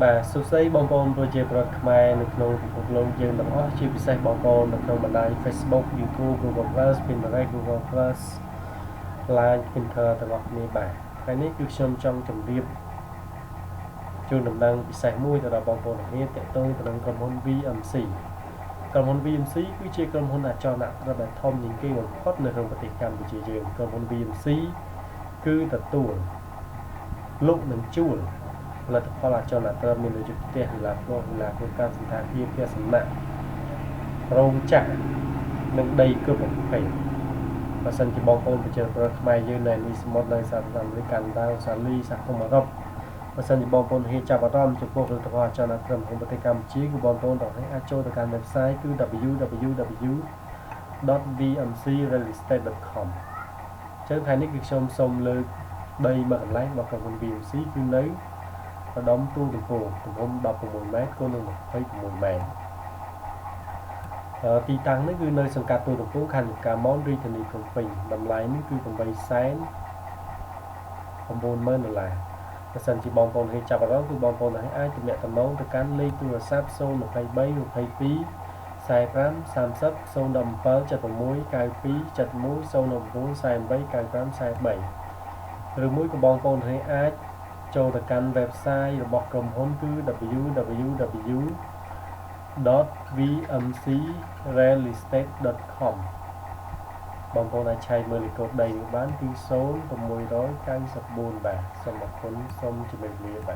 បាទសួស្តីបងប្អូនប្រជាពលរដ្ឋខ្មែរនៅក្នុងពិភពលោកយើងទាំងអស់ជាពិសេសបងប្អូននៅក្នុងបណ្ដាញ Facebook YouTube Google Pinterest Google Line Twitter ទាំងអស់គ្នាបាទថ្ងៃនេះគឺខ្ញុំចង់ជម្រាបជូនដំណឹងពិសេសមួយទៅដល់បងប្អូនគ្នាទាក់ទងទៅនឹងក្រុមហ៊ុន VMC ក្រុមហ៊ុន VMC គឺជាក្រុមហ៊ុនអចលនទ្រព្យដែលធំជាងគេបំផុតនៅក្នុងប្រទេសកម្ពុជាយើងក្រុមហ៊ុន VMC គឺទទួលលោកនឹងជួលផលិតផលអចលនទ្រព្យមានដូចជាផ្ទះវិឡាផ្លោះវិឡាធ្វើការសន្តាគារផ្ទះសំណាក់រោងចក្រនិងដីគ្រប់ប្រភេទបើសិនជាបងប្អូនប្រជាពលរដ្ឋខ្មែរយើងនៅនេះសមុទ្រនៅសហរដ្ឋអាមេរិកកាណាដាអូស្ត្រាលីសហគមន៍អឺរ៉ុបបើសិនជាបងប្អូនហ៊ានចាប់អារម្មណ៍ចំពោះផលិតផលអចលនទ្រព្យក្នុងប្រទេសកម្ពុជាគឺបងប្អូនត្រូវអាចចូលទៅកាន់ website គឺ www.vmcrealestate.com ចឹងថ្ងៃនេះគឺខ្ញុំសូមលើកដីមួយកន្លែងរបស់ក្រុមហ៊ុន VMC គឺនៅម្ដុំទូទំពោទំហំ16ម៉ែត្រគុណនឹង26ម៉ែត្រទីតាំងនេះគឺនៅសង្កាត់ទូទំពោខណ្ឌកាមនរាជធានីភ្នំពេញតម្លៃនេះគឺ$890,000បើសិនជាបងប្អូនហ៊ានចាប់អារម្មណ៍គឺបងប្អូនអាចទំនាក់ទំនងទៅកាន់លេខទូរស័ព្ទ023 22 45 30 017 76 92 71 09 48 95 43ឬមួយក៏បងប្អូនអាចចូលទៅកាន់ website របស់ក្រុមហ៊ុនគឺ www.vmcrealestate.com បងប្អូនអាចឆែកមើលលេខកូដដីនេះបានគឺ0694បាទសូមអរគុណសូមជម្រាបលាបាទ